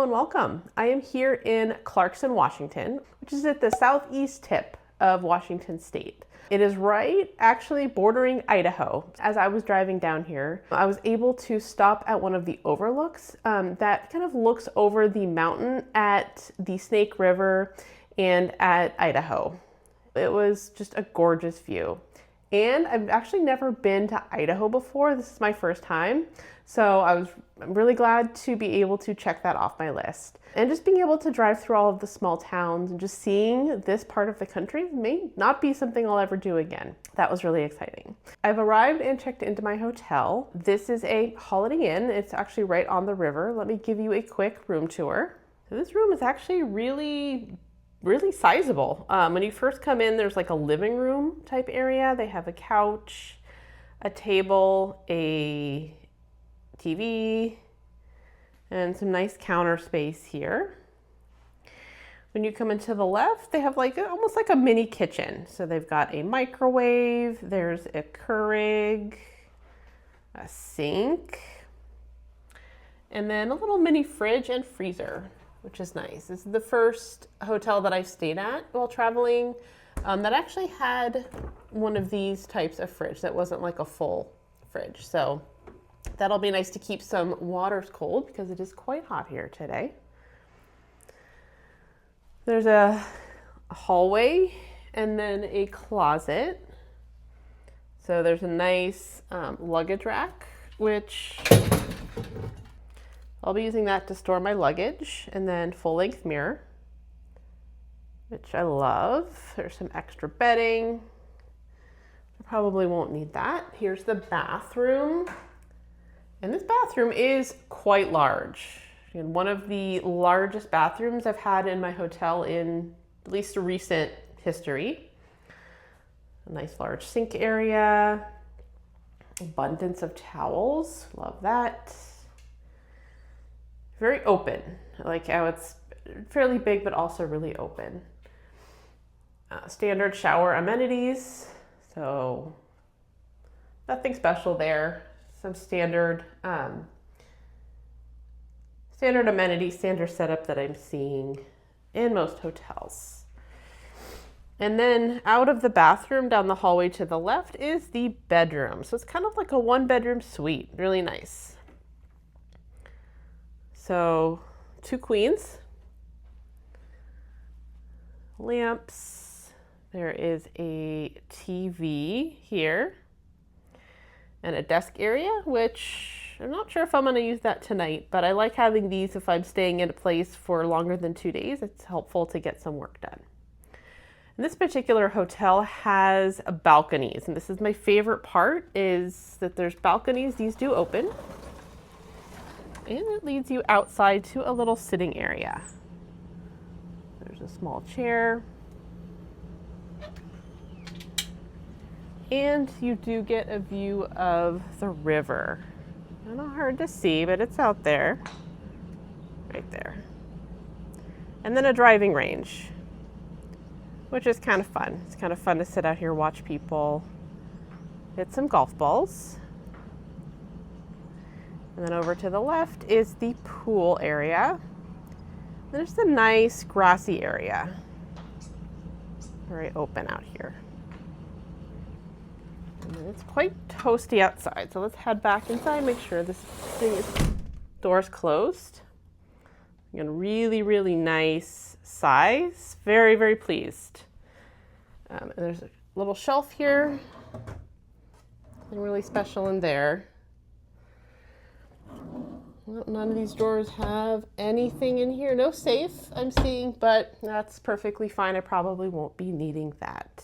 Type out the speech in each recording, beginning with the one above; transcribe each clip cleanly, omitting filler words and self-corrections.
and welcome. I am here in Clarkson, Washington, which is at the southeast tip of Washington State. It is right actually bordering Idaho. As I was driving down here, I was able to stop at one of the overlooks that kind of looks over the mountain at the Snake River and at Idaho. It was just a gorgeous view. And I've actually never been to Idaho before. This is my first time. So I'm really glad to be able to check that off my list. And just being able to drive through all of the small towns and just seeing this part of the country may not be something I'll ever do again. That was really exciting. I've arrived and checked into my hotel. This is a Holiday Inn. It's actually right on the river. Let me give you a quick room tour. So this room is actually really sizable. When you first come in, there's like a living room type area. They have a couch, a table, a TV, and some nice counter space here. When you come into the left, they have almost like a mini kitchen. So they've got a microwave, there's a Keurig, a sink, and then a little mini fridge and freezer, which is nice. This is the first hotel that I've stayed at while traveling that actually had one of these types of fridge that wasn't like a full fridge. So that'll be nice to keep some waters cold because it is quite hot here today. There's a hallway and then a closet. So there's a nice luggage rack, which I'll be using that to store my luggage, and then full-length mirror, which I love. There's some extra bedding. I probably won't need that. Here's the bathroom. And this bathroom is quite large. And one of the largest bathrooms I've had in my hotel in at least a recent history. A nice large sink area. Abundance of towels. Love that. Very open. I like how it's fairly big, but also really open. Standard shower amenities. So nothing special there. Some standard amenities, standard setup that I'm seeing in most hotels. And then out of the bathroom down the hallway to the left is the bedroom. So it's kind of like a one-bedroom suite. Really nice. So 2 queens, lamps, there is a TV here, and a desk area, which I'm not sure if I'm going to use that tonight, but I like having these if I'm staying in a place for longer than 2 days. It's helpful to get some work done. And this particular hotel has balconies, and this is my favorite part, is that there's balconies. These do open. And it leads you outside to a little sitting area. There's a small chair. And you do get a view of the river. Not hard to see, but it's out there. Right there. And then a driving range, which is kind of fun. It's kind of fun to sit out here, watch people hit some golf balls. And then over to the left is the pool area. There's a nice grassy area. Very open out here. And then it's quite toasty outside. So let's head back inside, make sure this thing is doors closed. Again, really nice size. Very pleased. And there's a little shelf here. Nothing really special in there. Well, none of these drawers have anything in here. No safe I'm seeing, but that's perfectly fine. I probably won't be needing that.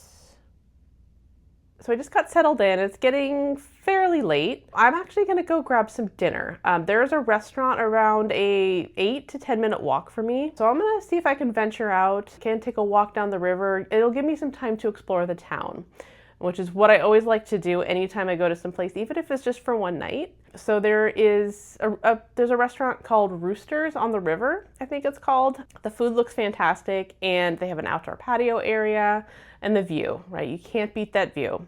So I just got settled in. It's getting fairly late. I'm actually going to go grab some dinner. There's a restaurant around a 8 to 10 minute walk for me. So I'm going to see if I can venture out, can take a walk down the river. It'll give me some time to explore the town, which is what I always like to do anytime I go to some place, even if it's just for one night. So there's a restaurant called Roosters on the River, I think it's called. The food looks fantastic, and they have an outdoor patio area, and the view, right? You can't beat that view.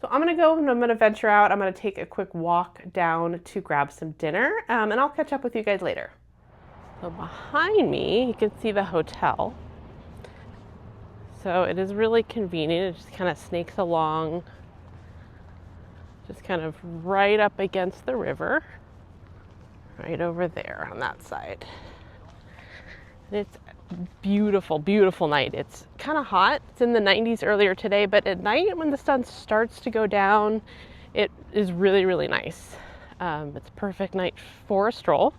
So I'm gonna go and I'm gonna venture out. I'm gonna take a quick walk down to grab some dinner, and I'll catch up with you guys later. So behind me, you can see the hotel. So it is really convenient. It just kind of snakes along, just kind of right up against the river, right over there on that side. And it's beautiful, beautiful night. It's kind of hot. It's in the 90s earlier today, but at night when the sun starts to go down, it is really, really nice. It's a perfect night for a stroll.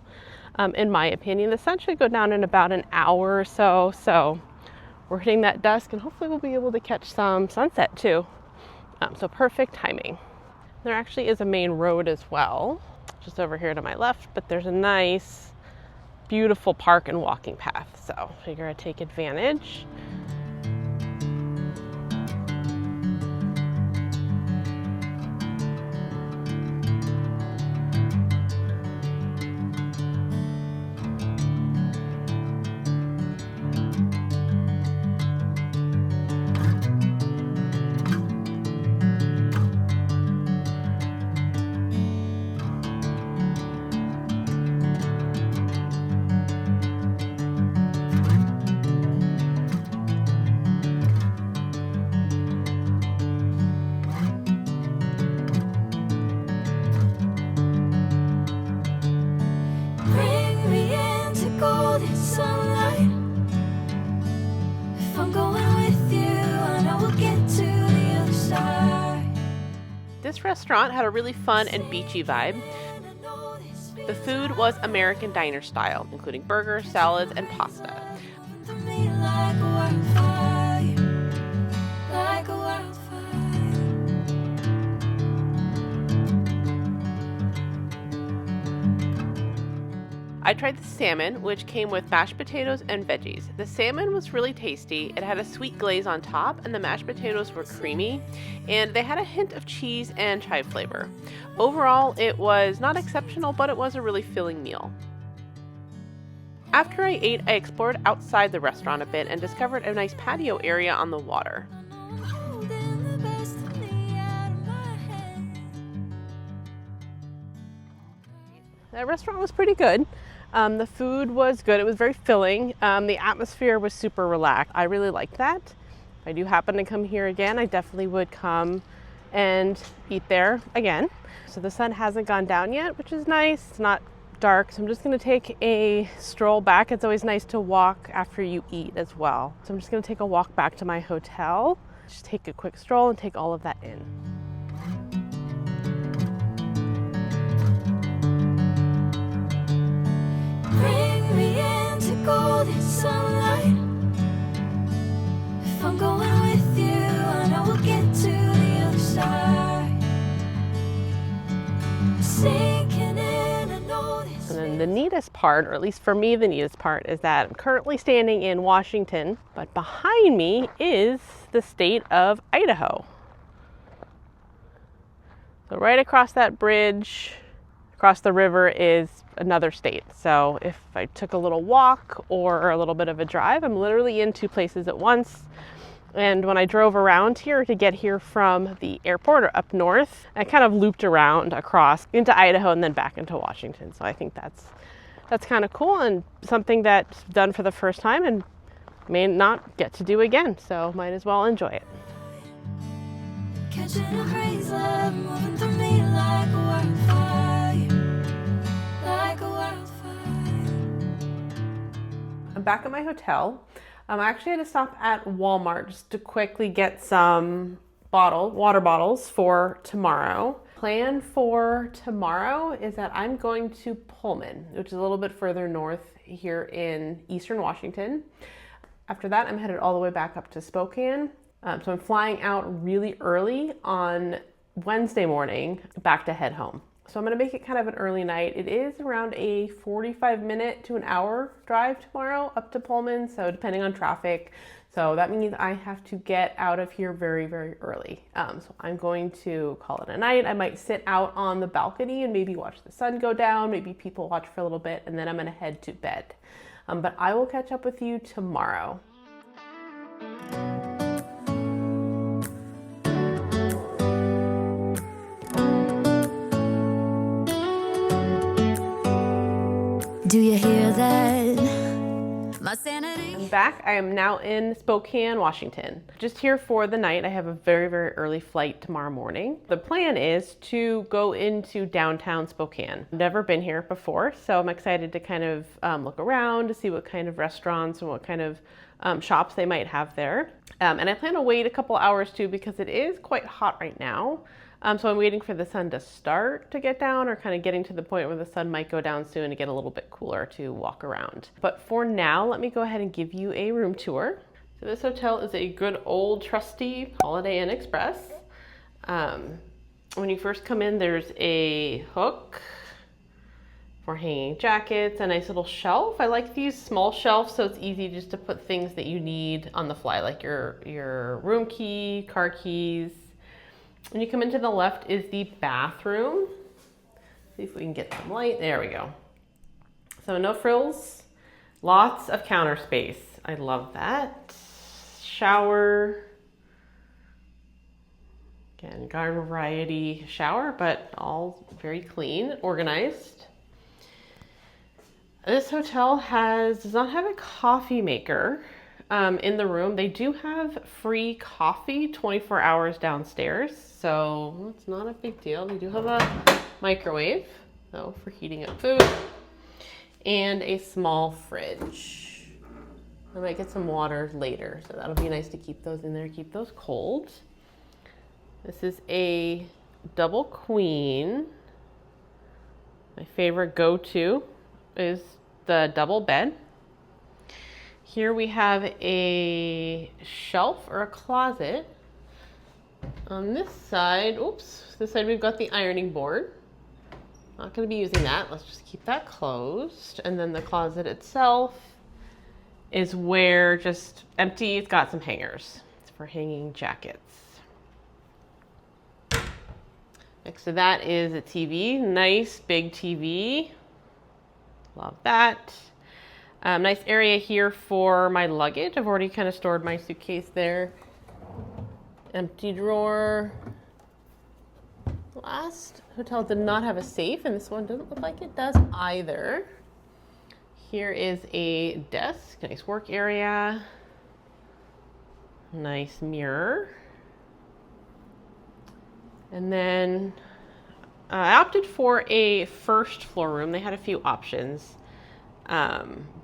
In my opinion, the sun should go down in about an hour or so. So we're hitting that dusk, and hopefully we'll be able to catch some sunset too. So perfect timing. There actually is a main road as well, just over here to my left, but there's a nice, beautiful park and walking path. So figure I'd take advantage. This restaurant had a really fun and beachy vibe. The food was American diner style, including burgers, salads, and pasta. I tried the salmon, which came with mashed potatoes and veggies. The salmon was really tasty. It had a sweet glaze on top, and the mashed potatoes were creamy, and they had a hint of cheese and chive flavor. Overall, it was not exceptional, but it was a really filling meal. After I ate, I explored outside the restaurant a bit and discovered a nice patio area on the water. The restaurant was pretty good. The food was good. It was very filling. The atmosphere was super relaxed. I really liked that. If I do happen to come here again, I definitely would come and eat there again. So the sun hasn't gone down yet, which is nice. It's not dark, so I'm just gonna take a stroll back. It's always nice to walk after you eat as well. So I'm just gonna take a walk back to my hotel, just take a quick stroll and take all of that in. Bring me into golden sunlight. If I'm going with you, I know we'll get to the other side. Sinking in, I know this. And then the neatest part, or at least for me, the neatest part is that I'm currently standing in Washington, but behind me is the state of Idaho. So right across that bridge, across the river, is another state. So if I took a little walk or a little bit of a drive, I'm literally in two places at once. And when I drove around here to get here from the airport or up north, I kind of looped around across into Idaho and then back into Washington. So I think that's kind of cool and something that's done for the first time and may not get to do again. So might as well enjoy it. Catching a breeze, love moving through me like a wildfire, like a wildfire. I'm back at my hotel. I actually had to stop at Walmart just to quickly get some water bottles for tomorrow. Plan for tomorrow is that I'm going to Pullman, which is a little bit further north here in eastern Washington. After that, I'm headed all the way back up to Spokane. So I'm flying out really early on Wednesday morning back to head home. So I'm gonna make it kind of an early night. It is around a 45-minute to an hour drive tomorrow up to Pullman, so depending on traffic. So that means I have to get out of here very, very early. So I'm going to call it a night. I might sit out on the balcony and maybe watch the sun go down, maybe people watch for a little bit, and then I'm gonna head to bed. But I will catch up with you tomorrow. Do you hear that? my sanity. I'm back. I am now in Spokane, Washington. Just here for the night. I have a very, very early flight tomorrow morning. The plan is to go into downtown Spokane. I've never been here before, so I'm excited to kind of look around to see what kind of restaurants and what kind of shops they might have there. And I plan to wait a couple hours too because it is quite hot right now. So I'm waiting for the sun to start to get down, or kind of getting to the point where the sun might go down soon to get a little bit cooler to walk around. But for now, let me go ahead and give you a room tour. So this hotel is a good old trusty Holiday Inn Express. When you first come in, there's a hook for hanging jackets, a nice little shelf. I like these small shelves so it's easy just to put things that you need on the fly, like your room key, car keys. When you come into the left is the bathroom. See if we can get some light. There we go. So no frills, lots of counter space. I love that. Shower. Again, garden variety shower, but all very clean, organized. This hotel does not have a coffee maker in the room. They do have free coffee 24 hours downstairs, so it's not a big deal. They do have a microwave, though, for heating up food, and a small fridge. I might get some water later, so that'll be nice to keep those in there, keep those cold. This is a double queen. My favorite go-to is the double bed. Here we have a shelf or a closet. On this side, we've got the ironing board. Not going to be using that. Let's just keep that closed. And then the closet itself is where just empty. It's got some hangers. It's for hanging jackets. Next to that is a TV. Nice big TV. Love that. Nice area here for my luggage. I've already kind of stored my suitcase there. Empty drawer. Last hotel did not have a safe, and this one doesn't look like it does either. Here is a desk, nice work area. Nice mirror. And then I opted for a first floor room. They had a few options.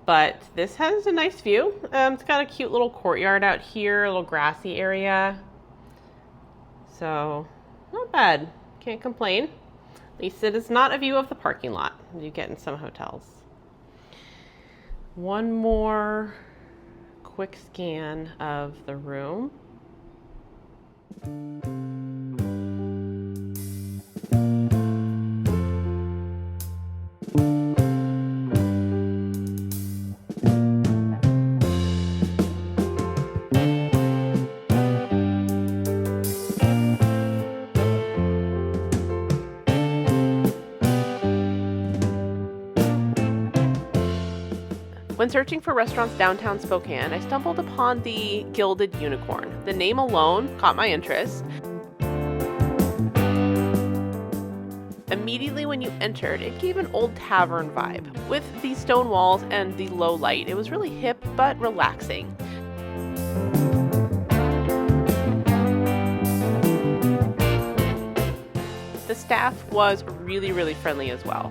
But this has a nice view. It's got a cute little courtyard out here, a little grassy area. So, not bad. Can't complain. At least it is not a view of the parking lot you get in some hotels. One more quick scan of the room. When searching for restaurants downtown Spokane, I stumbled upon the Gilded Unicorn. The name alone caught my interest. Immediately when you entered, it gave an old tavern vibe. With the stone walls and the low light, it was really hip but relaxing. The staff was really, really friendly as well.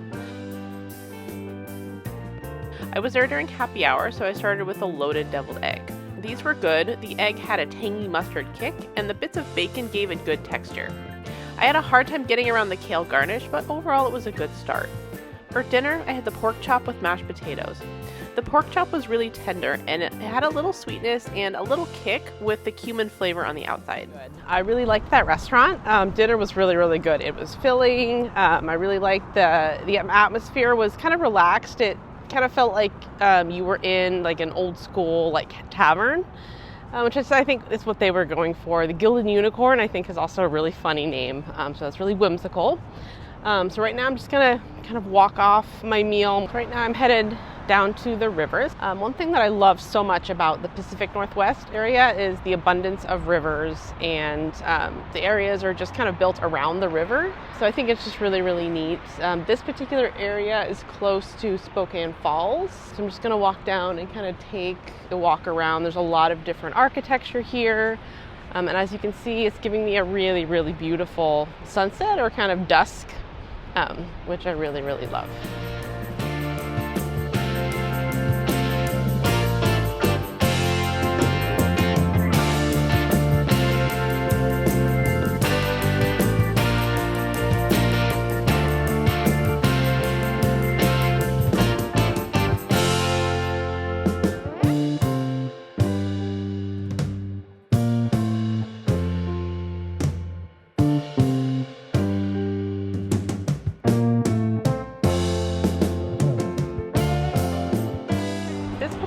I was there during happy hour, so I started with a loaded deviled egg. These were good. The egg had a tangy mustard kick, and the bits of bacon gave it good texture. I had a hard time getting around the kale garnish, but overall it was a good start. For dinner, I had the pork chop with mashed potatoes. The pork chop was really tender, and it had a little sweetness and a little kick with the cumin flavor on the outside. I really liked that restaurant. Dinner was really, really good. It was filling. I really liked the atmosphere was kind of relaxed. It kind of felt like you were in like an old school like tavern, which is, I think, is what they were going for. The Gilded Unicorn, I think, is also a really funny name, so that's really whimsical. So right now I'm just gonna kind of walk off my meal. Right now I'm headed down to the rivers. One thing that I love so much about the Pacific Northwest area is the abundance of rivers, and the areas are just kind of built around the river. So I think it's just really, really neat. This particular area is close to Spokane Falls. So I'm just gonna walk down and kind of take a walk around. There's a lot of different architecture here. And as you can see, it's giving me a really, really beautiful sunset or kind of dusk, which I really, really love.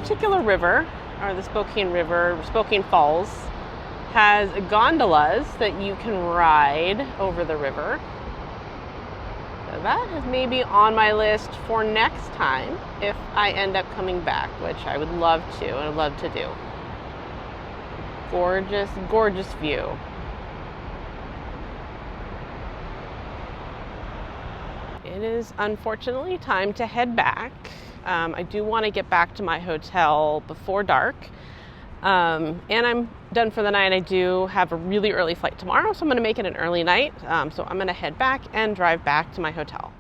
Particular river, or the Spokane River, Spokane Falls, has gondolas that you can ride over the river. So that is maybe on my list for next time if I end up coming back, which I would love to, and I'd love to do. Gorgeous, gorgeous view. It is unfortunately time to head back. I do want to get back to my hotel before dark, and I'm done for the night. I do have a really early flight tomorrow, so I'm going to make it an early night. So I'm going to head back and drive back to my hotel.